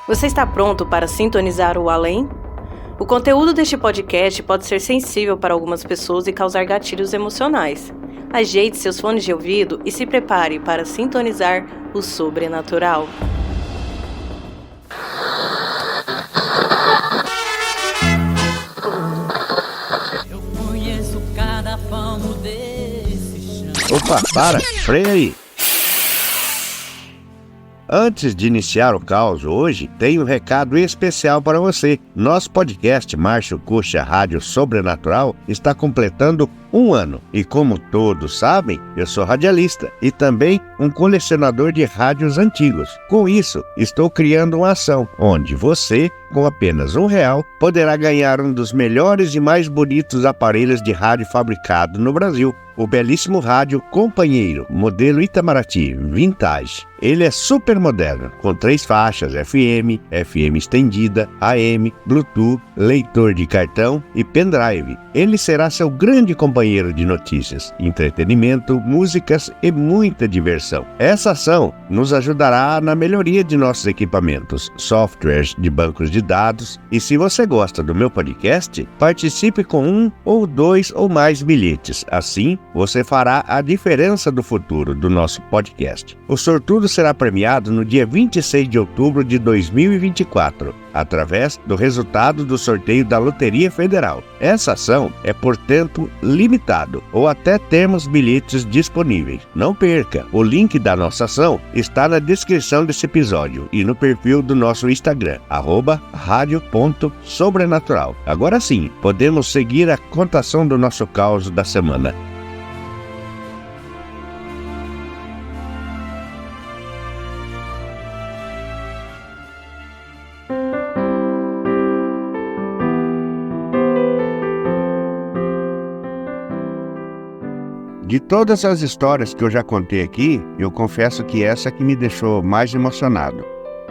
Você está pronto para sintonizar o além? O conteúdo deste podcast pode ser sensível para algumas pessoas e causar gatilhos emocionais. Ajeite seus fones de ouvido e se prepare para sintonizar o sobrenatural. Eu conheço cada palmo desse chão. Opa, para, freia aí. Antes de iniciar o caos hoje, tenho um recado especial para você. Nosso podcast Márcio Kutscher Rádio Sobrenatural está completando 1 ano. E como todos sabem, eu sou radialista e também um colecionador de rádios antigos. Com isso, estou criando uma ação onde você, com apenas R$1, poderá ganhar um dos melhores e mais bonitos aparelhos de rádio fabricado no Brasil. O belíssimo rádio Companheiro, modelo Itamaraty Vintage. Ele é super moderno, com 3 faixas FM, FM estendida, AM, Bluetooth, leitor de cartão e pendrive. Ele será seu grande companheiro de notícias, entretenimento, músicas e muita diversão. Essa ação nos ajudará na melhoria de nossos equipamentos, softwares de bancos de dados. E se você gosta do meu podcast, participe com 1 ou 2 ou mais bilhetes. Assim, você fará a diferença do futuro do nosso podcast. O sortudo será premiado no dia 26 de outubro de 2024, através do resultado do sorteio da Loteria Federal. Essa ação é por tempo limitado ou até termos bilhetes disponíveis. Não perca! O link da nossa ação está na descrição desse episódio e no perfil do nosso Instagram, @radio.sobrenatural. Agora sim, podemos seguir a contação do nosso caos da semana. De todas as histórias que eu já contei aqui, eu confesso que essa que me deixou mais emocionado.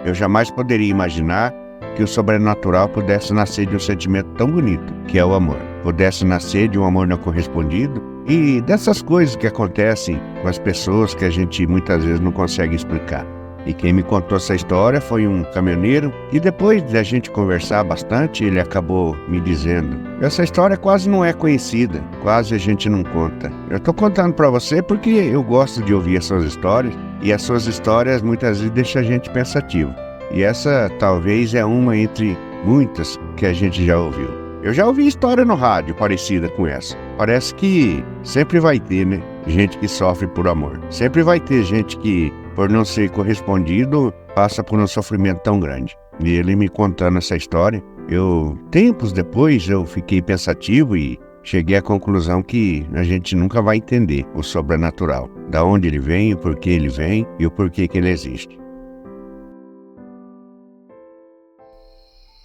Eu jamais poderia imaginar que o sobrenatural pudesse nascer de um sentimento tão bonito, que é o amor. Pudesse nascer de um amor não correspondido e dessas coisas que acontecem com as pessoas que a gente muitas vezes não consegue explicar. E quem me contou essa história foi um caminhoneiro e depois de a gente conversar bastante, ele acabou me dizendo: essa história quase não é conhecida, quase a gente não conta. Eu estou contando para você porque eu gosto de ouvir as suas histórias e as suas histórias muitas vezes deixam a gente pensativo. E essa talvez é uma entre muitas que a gente já ouviu. Eu já ouvi história no rádio parecida com essa. Parece que sempre vai ter, né? Gente que sofre por amor. Sempre vai ter gente que, por não ser correspondido, passa por um sofrimento tão grande. E ele me contando essa história, tempos depois, eu fiquei pensativo e cheguei à conclusão que a gente nunca vai entender o sobrenatural. Da onde ele vem, o porquê ele vem e o porquê que ele existe.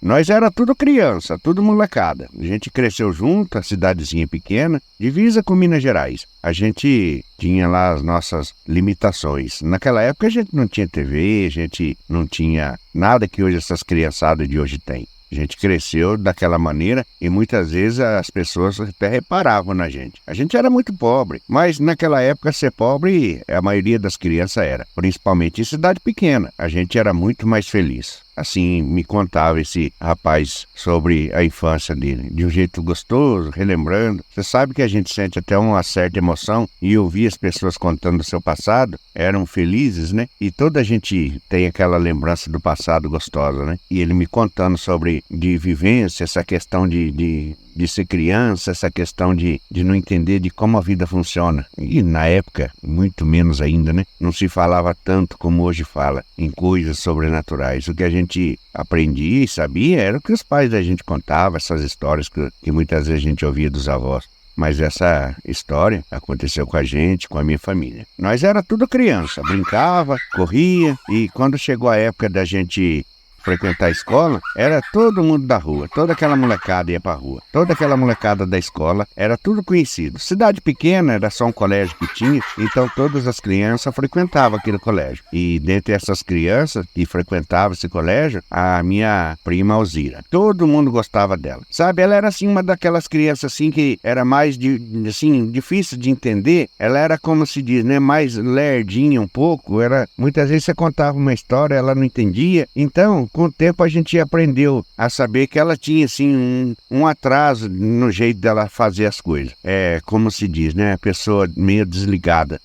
Nós era tudo criança, tudo molecada. A gente cresceu junto, a cidadezinha pequena, divisa com Minas Gerais. A gente tinha lá as nossas limitações. Naquela época a gente não tinha TV, a gente não tinha nada que hoje essas criançadas de hoje têm. A gente cresceu daquela maneira e muitas vezes as pessoas até reparavam na gente. A gente era muito pobre, mas naquela época ser pobre, a maioria das crianças era. Principalmente em cidade pequena, a gente era muito mais feliz. Assim me contava esse rapaz sobre a infância dele, de um jeito gostoso, relembrando. Você sabe que a gente sente até uma certa emoção e ouvir as pessoas contando do seu passado, eram felizes, né? E toda a gente tem aquela lembrança do passado gostosa, né? E ele me contando sobre de vivência, essa questão de ser criança, essa questão de não entender de como a vida funciona. E na época, muito menos ainda, né? Não se falava tanto como hoje fala em coisas sobrenaturais. O que a gente aprendia e sabia era o que os pais da gente contavam, essas histórias que muitas vezes a gente ouvia dos avós. Mas essa história aconteceu com a gente, com a minha família. Nós era tudo criança, brincava, corria e quando chegou a época da gente frequentar a escola, era todo mundo da rua, toda aquela molecada ia pra rua. Toda aquela molecada da escola era tudo conhecido. Cidade pequena, era só um colégio que tinha, então todas as crianças frequentavam aquele colégio. E dentre essas crianças que frequentavam esse colégio, a minha prima Alzira. Todo mundo gostava dela. Sabe, ela era assim uma daquelas crianças assim que era mais difícil de entender. Ela era como se diz, né, mais lerdinha um pouco. Muitas vezes você contava uma história, ela não entendia. Então, com o tempo a gente aprendeu a saber que ela tinha, assim, um atraso no jeito dela fazer as coisas. Como se diz, né? A pessoa meio desligada.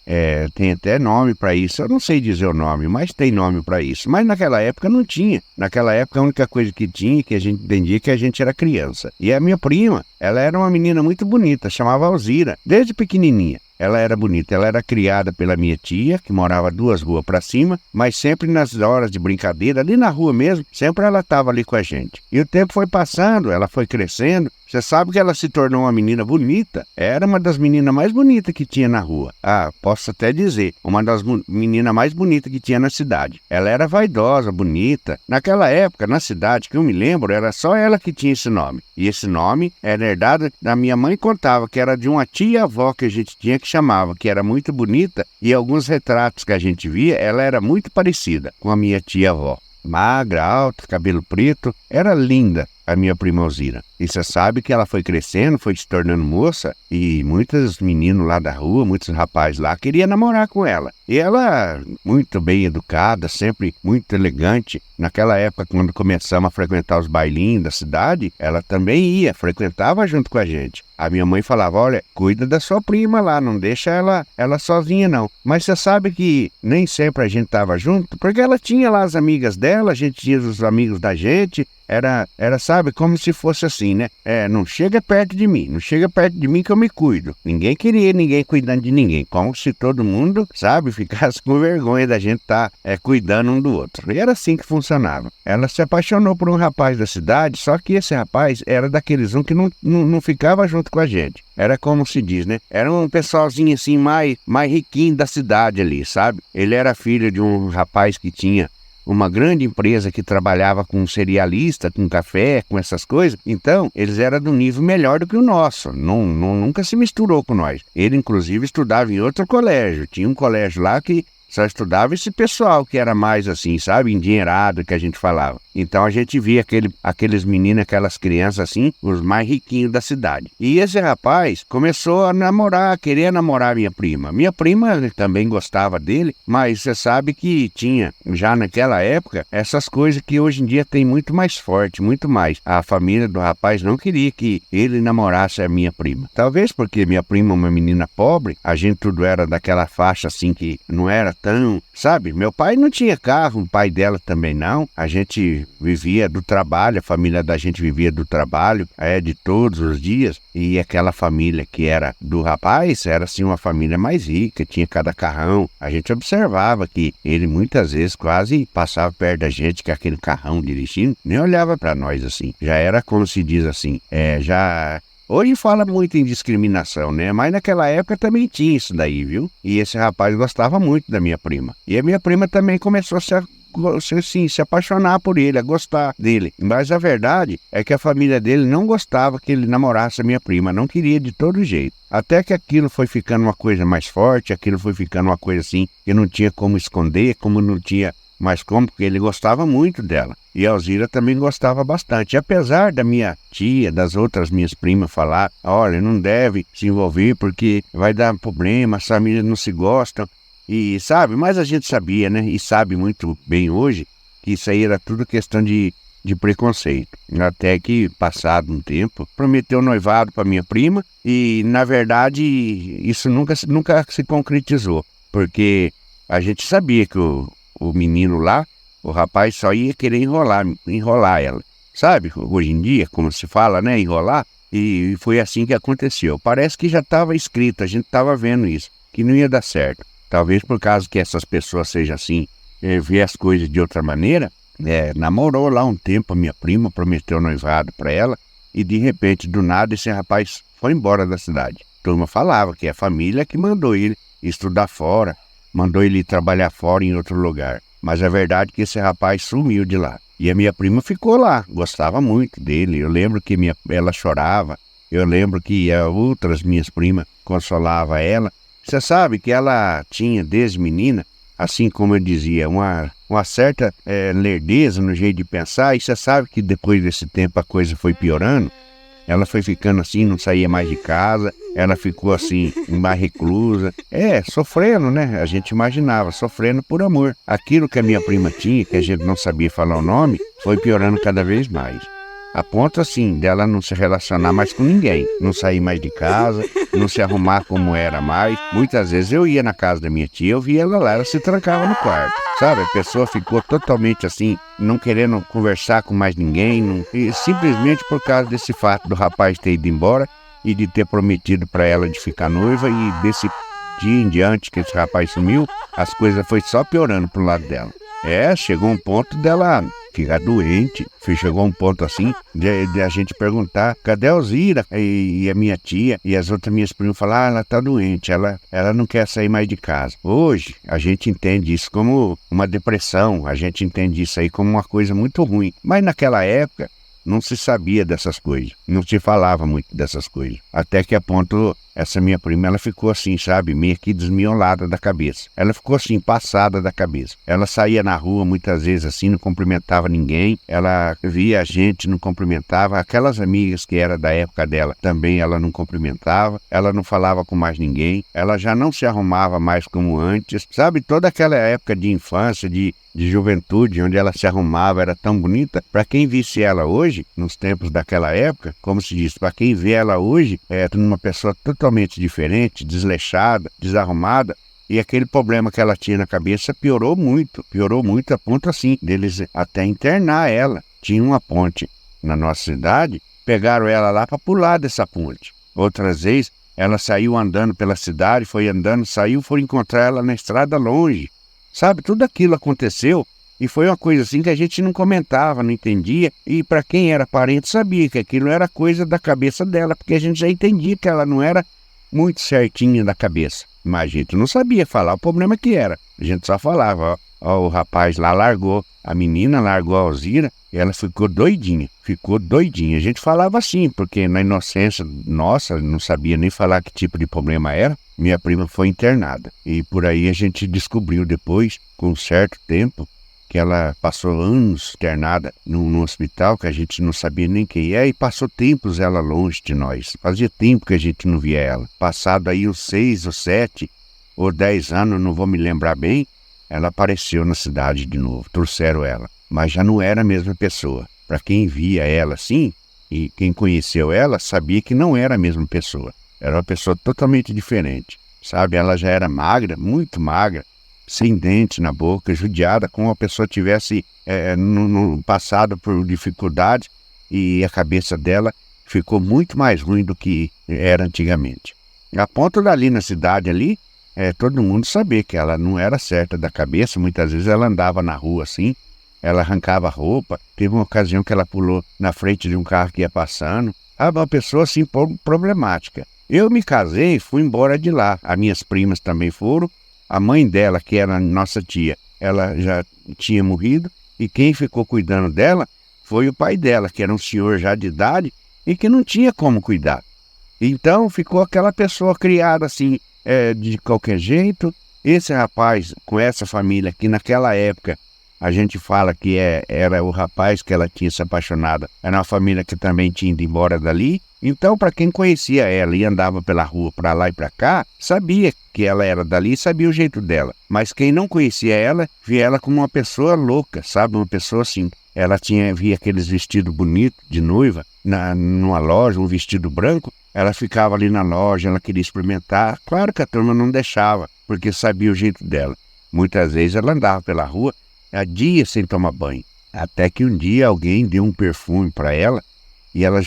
Tem até nome para isso. Eu não sei dizer o nome, mas tem nome para isso. Mas naquela época não tinha. Naquela época a única coisa que tinha, que a gente entendia, que a gente era criança. E a minha prima, ela era uma menina muito bonita, chamava Alzira, desde pequenininha. Ela era bonita, ela era criada pela minha tia, que morava 2 ruas para cima, mas sempre nas horas de brincadeira, ali na rua mesmo, sempre ela estava ali com a gente. E o tempo foi passando, ela foi crescendo. Você sabe que ela se tornou uma menina bonita? Era uma das meninas mais bonitas que tinha na rua. Posso até dizer, uma das meninas mais bonitas que tinha na cidade. Ela era vaidosa, bonita. Naquela época, na cidade, que eu me lembro, era só ela que tinha esse nome. E esse nome era herdado, da minha mãe contava, que era de uma tia-avó que a gente tinha, que chamava, que era muito bonita, e alguns retratos que a gente via, ela era muito parecida com a minha tia-avó. Magra, alta, cabelo preto, era linda a minha prima Alzira. E você sabe que ela foi crescendo, foi se tornando moça, e muitos meninos lá da rua, muitos rapazes lá, queriam namorar com ela. E ela, muito bem educada, sempre muito elegante. Naquela época, quando começamos a frequentar os bailinhos da cidade, ela também ia, frequentava junto com a gente. A minha mãe falava, olha, cuida da sua prima lá, não deixa ela sozinha não. Mas você sabe que nem sempre a gente estava junto, porque ela tinha lá as amigas dela, a gente tinha os amigos da gente. Era, sabe, como se fosse assim, né? Não chega perto de mim, não chega perto de mim que eu me cuido. Ninguém queria ninguém cuidando de ninguém, como se todo mundo, sabe, ficasse com vergonha da gente estar cuidando um do outro. E era assim que funcionava. Ela se apaixonou por um rapaz da cidade, só que esse rapaz era daqueles que não ficava junto com a gente. Era como se diz, né? Era um pessoalzinho assim, mais riquinho da cidade ali, sabe? Ele era filho de um rapaz que tinha uma grande empresa que trabalhava com cerealista, com café, com essas coisas. Então, eles eram de um nível melhor do que o nosso. Nunca se misturou com nós. Ele, inclusive, estudava em outro colégio. Tinha um colégio lá que só estudava esse pessoal que era mais assim, sabe, endinheirado, que a gente falava. Então a gente via aqueles meninos, aquelas crianças assim, os mais riquinhos da cidade. E esse rapaz começou a querer namorar minha prima. Minha prima também gostava dele, mas você sabe que tinha, já naquela época, essas coisas que hoje em dia tem muito mais forte, muito mais. A família do rapaz não queria que ele namorasse a minha prima. Talvez porque minha prima é uma menina pobre, a gente tudo era daquela faixa assim que não era tão, sabe? Meu pai não tinha carro, o pai dela também não. A gente vivia do trabalho, a família da gente vivia do trabalho, de todos os dias. E aquela família que era do rapaz era assim uma família mais rica, tinha cada carrão. A gente observava que ele muitas vezes quase passava perto da gente com aquele carrão dirigindo, nem olhava para nós assim. Já era como se diz assim, hoje fala muito em discriminação, né? Mas naquela época também tinha isso daí, viu? E esse rapaz gostava muito da minha prima. E a minha prima também começou a se apaixonar por ele, a gostar dele. Mas a verdade é que a família dele não gostava que ele namorasse a minha prima, não queria de todo jeito. Até que aquilo foi ficando uma coisa mais forte, aquilo foi ficando uma coisa assim, que não tinha como esconder, como não tinha mais como, porque ele gostava muito dela. E a Alzira também gostava bastante. E apesar da minha tia, das outras minhas primas falar, olha, não deve se envolver porque vai dar problema, as famílias não se gostam. E sabe, mas a gente sabia, né? E sabe muito bem hoje que isso aí era tudo questão de preconceito. Até que, passado um tempo, prometeu noivado para minha prima e, na verdade, isso nunca se concretizou. Porque a gente sabia que o menino lá, o rapaz só ia querer enrolar ela. Sabe, hoje em dia, como se fala, né, enrolar, e foi assim que aconteceu. Parece que já estava escrito, a gente estava vendo isso, que não ia dar certo. Talvez por causa que essas pessoas sejam assim, vê as coisas de outra maneira, namorou lá um tempo a minha prima, prometeu noivado para ela, e de repente, do nada, esse rapaz foi embora da cidade. A turma falava que é a família que mandou ele estudar fora, mandou ele trabalhar fora em outro lugar. Mas a verdade é que esse rapaz sumiu de lá. E a minha prima ficou lá, gostava muito dele. Eu lembro que ela chorava, eu lembro que outras minhas primas consolavam ela. Você sabe que ela tinha, desde menina, assim como eu dizia, uma certa lerdeza no jeito de pensar. E você sabe que depois desse tempo a coisa foi piorando. Ela foi ficando assim, não saía mais de casa, ela ficou assim, mais reclusa. Sofrendo, né? A gente imaginava, sofrendo por amor. Aquilo que a minha prima tinha, que a gente não sabia falar o nome, foi piorando cada vez mais. A ponto, assim, dela não se relacionar mais com ninguém, não sair mais de casa, não se arrumar como era mais. Muitas vezes eu ia na casa da minha tia, eu via ela lá, ela se trancava no quarto, sabe? A pessoa ficou totalmente assim, não querendo conversar com mais ninguém, e simplesmente por causa desse fato do rapaz ter ido embora e de ter prometido para ela de ficar noiva, e desse dia em diante que esse rapaz sumiu, as coisas foi só piorando pro lado dela. Chegou um ponto dela ficar doente. Chegou um ponto assim de a gente perguntar: cadê a Alzira? E a minha tia e as outras minhas primas falaram: ela tá doente, ela não quer sair mais de casa. Hoje a gente entende isso como uma depressão, a gente entende isso aí como uma coisa muito ruim. Mas naquela época não se sabia dessas coisas, não se falava muito dessas coisas. Até que a ponto, essa minha prima, ela ficou assim, sabe, meio que desmiolada da cabeça. Ela ficou assim, passada da cabeça. Ela saía na rua muitas vezes assim, não cumprimentava ninguém. Ela via a gente, não cumprimentava. Aquelas amigas que era da época dela, também ela não cumprimentava. Ela não falava com mais ninguém. Ela já não se arrumava mais como antes. Sabe, toda aquela época de infância, de juventude, onde ela se arrumava, era tão bonita. Para quem visse ela hoje, nos tempos daquela época, como se diz, para quem vê ela hoje, é uma pessoa totalmente diferente, desleixada, desarrumada, e aquele problema que ela tinha na cabeça piorou muito a ponto assim, deles até internar ela. Tinha uma ponte na nossa cidade, pegaram ela lá para pular dessa ponte. Outras vezes, ela saiu andando pela cidade, foi andando, saiu, foram encontrar ela na estrada longe. Sabe, tudo aquilo aconteceu e foi uma coisa assim que a gente não comentava, não entendia. E para quem era parente sabia que aquilo era coisa da cabeça dela, porque a gente já entendia que ela não era muito certinha da cabeça. Mas a gente não sabia falar o problema que era. A gente só falava: ó, o rapaz lá largou, a menina largou a Alzira e ela ficou doidinha. A gente falava assim, porque na inocência nossa, não sabia nem falar que tipo de problema era. Minha prima foi internada e por aí a gente descobriu depois, com um certo tempo, que ela passou anos internada num hospital que a gente não sabia nem quem é, e passou tempos ela longe de nós. Fazia tempo que a gente não via ela. Passado aí uns 6 ou 7 ou 10 anos, não vou me lembrar bem, ela apareceu na cidade de novo, trouxeram ela. Mas já não era a mesma pessoa. Para quem via ela assim, e quem conheceu ela, sabia que não era a mesma pessoa. Era uma pessoa totalmente diferente, sabe? Ela já era magra, muito magra, sem dente na boca, judiada, como a pessoa tivesse no passado por dificuldade, e a cabeça dela ficou muito mais ruim do que era antigamente. A ponto dali na cidade ali, todo mundo sabia que ela não era certa da cabeça. Muitas vezes ela andava na rua assim, ela arrancava a roupa. Teve uma ocasião que ela pulou na frente de um carro que ia passando. Uma pessoa assim problemática. Eu me casei e fui embora de lá. As minhas primas também foram. A mãe dela, que era nossa tia, ela já tinha morrido. E quem ficou cuidando dela foi o pai dela, que era um senhor já de idade e que não tinha como cuidar. Então ficou aquela pessoa criada assim, de qualquer jeito. Esse rapaz, com essa família, que naquela época a gente fala que era o rapaz que ela tinha se apaixonado, era uma família que também tinha ido embora dali. Então, para quem conhecia ela e andava pela rua para lá e para cá, sabia que ela era dali e sabia o jeito dela. Mas quem não conhecia ela, via ela como uma pessoa louca, sabe? Uma pessoa assim. Ela via aqueles vestidos bonitos de noiva numa loja, um vestido branco. Ela ficava ali na loja, ela queria experimentar. Claro que a turma não deixava, porque sabia o jeito dela. Muitas vezes ela andava pela rua há dias sem tomar banho. Até que um dia alguém deu um perfume para ela e ela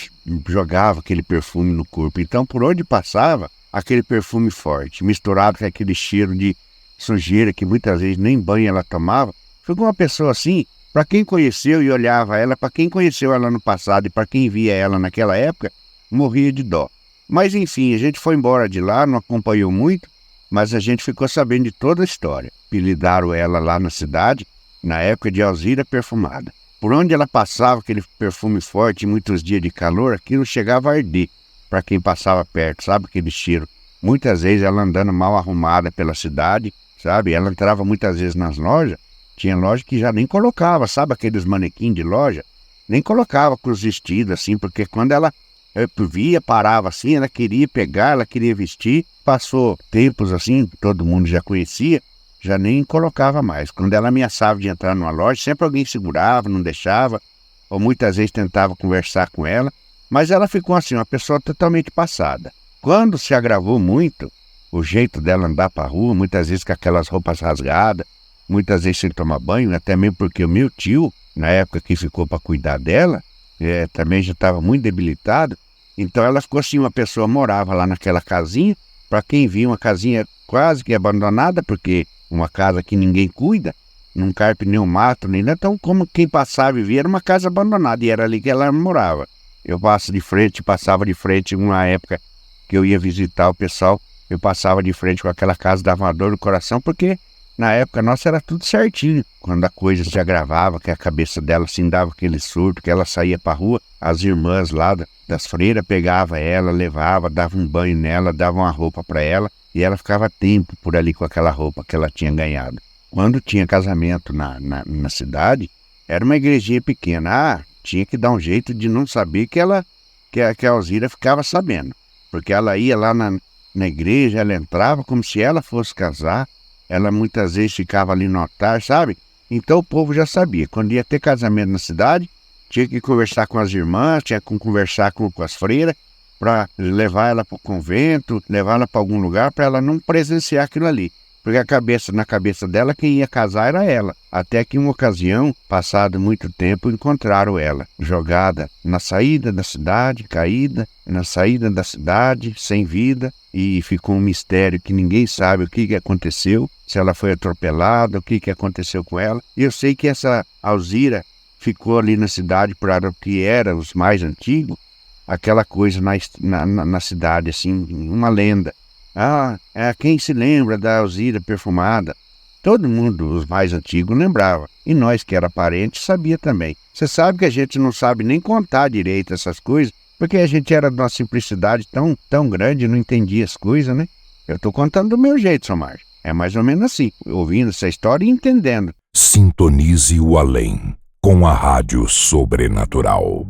jogava aquele perfume no corpo. Então, por onde passava, aquele perfume forte, misturado com aquele cheiro de sujeira que muitas vezes nem banho ela tomava. Ficou uma pessoa assim, para quem conheceu e olhava ela, para quem conheceu ela no passado e para quem via ela naquela época, morria de dó. Mas enfim, a gente foi embora de lá, não acompanhou muito, mas a gente ficou sabendo de toda a história. Apelidaram ela lá na cidade, na época de Alzira Perfumada. Por onde ela passava, aquele perfume forte, muitos dias de calor, aquilo chegava a arder para quem passava perto, sabe, aquele cheiro. Muitas vezes ela andando mal arrumada pela cidade, sabe, ela entrava muitas vezes nas lojas, tinha loja que já nem colocava, sabe, aqueles manequins de loja, nem colocava com os vestidos assim, porque quando ela Eu via, parava assim, ela queria pegar, ela queria vestir. Passou tempos assim, todo mundo já conhecia, já nem colocava mais. Quando ela ameaçava de entrar numa loja, sempre alguém segurava, não deixava, ou muitas vezes tentava conversar com ela. Mas ela ficou assim, uma pessoa totalmente passada. Quando se agravou muito, o jeito dela andar para a rua, muitas vezes com aquelas roupas rasgadas, muitas vezes sem tomar banho, até mesmo porque o meu tio, na época que ficou para cuidar dela, também já estava muito debilitado. Então ela ficou assim, uma pessoa morava lá naquela casinha, para quem via uma casinha quase que abandonada, porque uma casa que ninguém cuida, não carpe nem um mato, nem nada. Então como quem passava e via, era uma casa abandonada, e era ali que ela morava. Eu passava de frente, uma época que eu ia visitar o pessoal, eu passava de frente com aquela casa, dava uma dor no coração, porque na época nossa era tudo certinho. Quando a coisa se agravava, que a cabeça dela assim dava aquele surto, que ela saía pra rua, as irmãs lá das freiras pegavam ela, levava, dava um banho nela, dava uma roupa pra ela, e ela ficava tempo por ali com aquela roupa que ela tinha ganhado. Quando tinha casamento na cidade, era uma igrejinha pequena. Tinha que dar um jeito de não saber que a Alzira ficava sabendo. Porque ela ia lá na igreja, ela entrava como se ela fosse casar, ela muitas vezes ficava ali no altar, sabe? Então o povo já sabia, quando ia ter casamento na cidade, tinha que conversar com as irmãs, tinha que conversar com as freiras, para levar ela para o convento, levar ela para algum lugar, para ela não presenciar aquilo ali. Porque na cabeça dela, quem ia casar era ela. Até que em uma ocasião, passado muito tempo, encontraram ela jogada na saída da cidade, caída, na saída da cidade, sem vida, e ficou um mistério que ninguém sabe o que aconteceu, se ela foi atropelada, o que aconteceu com ela. E eu sei que essa Alzira ficou ali na cidade para o que era os mais antigos, aquela coisa na cidade, assim, uma lenda. Quem se lembra da Alzira perfumada? Todo mundo, os mais antigos, lembrava. E nós que era parente, sabia também. Você sabe que a gente não sabe nem contar direito essas coisas, porque a gente era de uma simplicidade tão grande, não entendia as coisas, né? Eu tô contando do meu jeito, São Márcio. É mais ou menos assim, ouvindo essa história e entendendo. Sintonize o além com a Rádio Sobrenatural.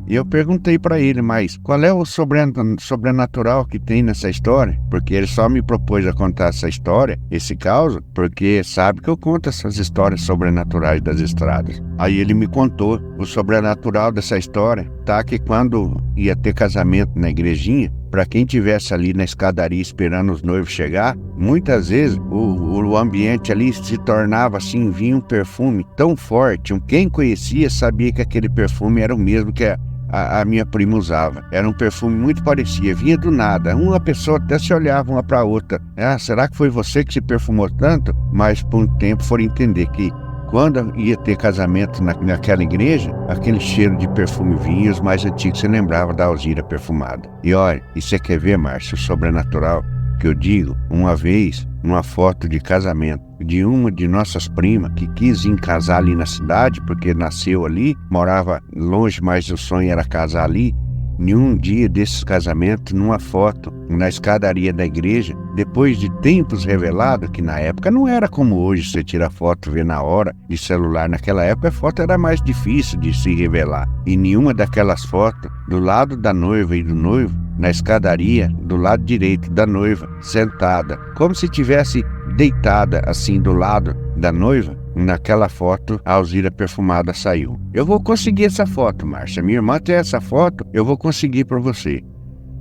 E eu perguntei para ele, mas qual é o sobrenatural que tem nessa história? Porque ele só me propôs a contar essa história, esse caso, porque sabe que eu conto essas histórias sobrenaturais das estradas. Aí ele me contou o sobrenatural dessa história, tá? Que quando ia ter casamento na igrejinha, para quem tivesse ali na escadaria esperando os noivos chegar, muitas vezes o ambiente ali se tornava assim, vinha um perfume tão forte, quem conhecia sabia que aquele perfume era o mesmo que a minha prima usava. Era um perfume muito parecido, vinha do nada. Uma pessoa até se olhava uma para a outra. Será que foi você que se perfumou tanto? Mas por um tempo foram entender que quando ia ter casamento naquela igreja, aquele cheiro de perfume vinha e os mais antigos se lembravam da Alzira perfumada. E olha, e você quer ver, Márcio, o sobrenatural que eu digo? Uma vez, numa foto de casamento de uma de nossas primas que quis ir casar ali na cidade, porque nasceu ali, morava longe, mas o sonho era casar ali. Em um dia desses casamentos, numa foto, na escadaria da igreja, depois de tempos revelado, que na época não era como hoje, você tira foto e vê na hora, de celular. Naquela época a foto era mais difícil de se revelar. E nenhuma daquelas fotos, do lado da noiva e do noivo, na escadaria, do lado direito da noiva, sentada, como se tivesse deitada assim do lado da noiva, naquela foto, a Alzira perfumada saiu. Eu vou conseguir essa foto, Márcia. Minha irmã tem essa foto, eu vou conseguir para você.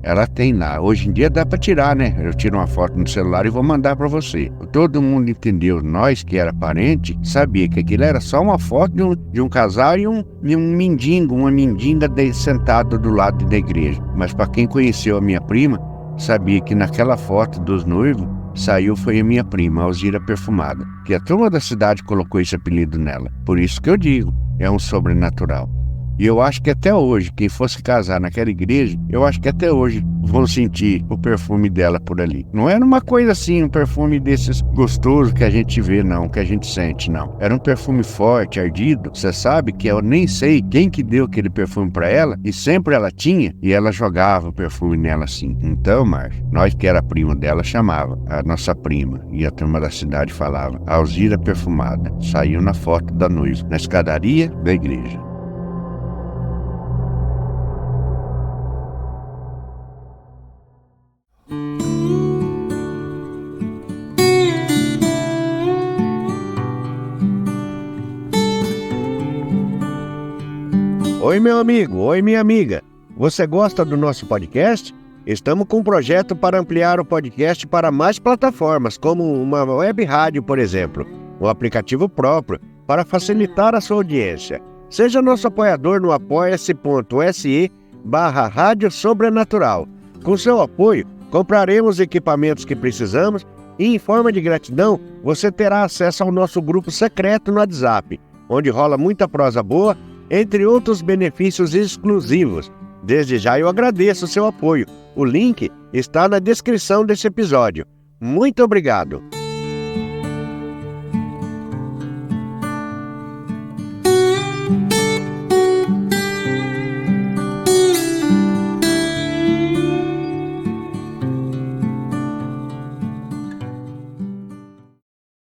Ela tem lá. Hoje em dia dá para tirar, né? Eu tiro uma foto no celular e vou mandar para você. Todo mundo entendeu, nós que era parente, sabia que aquilo era só uma foto de um casal e um mendigo, uma mendiga sentado do lado da igreja. Mas para quem conheceu a minha prima, sabia que naquela foto dos noivos, saiu foi a minha prima, a Alzira perfumada, que a turma da cidade colocou esse apelido nela. Por isso que eu digo, é um sobrenatural. E eu acho que até hoje, quem fosse casar naquela igreja, eu acho que até hoje vão sentir o perfume dela por ali. Não era uma coisa assim, um perfume desses gostosos que a gente vê, não, que a gente sente, não. Era um perfume forte, ardido. Você sabe que eu nem sei quem que deu aquele perfume pra ela, e sempre ela tinha, e ela jogava o perfume nela assim. Então, Márcio, nós que era primo dela, chamava a nossa prima, e a turma da cidade falava, Alzira perfumada, saiu na foto da noiva, na escadaria da igreja. Oi, meu amigo, oi, minha amiga. Você gosta do nosso podcast? Estamos com um projeto para ampliar o podcast para mais plataformas, como uma web rádio, por exemplo, um aplicativo próprio, para facilitar a sua audiência. Seja nosso apoiador no apoia-se.se/Rádio Sobrenatural. Com seu apoio, compraremos equipamentos que precisamos e, em forma de gratidão, você terá acesso ao nosso grupo secreto no WhatsApp, onde rola muita prosa boa, entre outros benefícios exclusivos. Desde já eu agradeço o seu apoio. O link está na descrição desse episódio. Muito obrigado!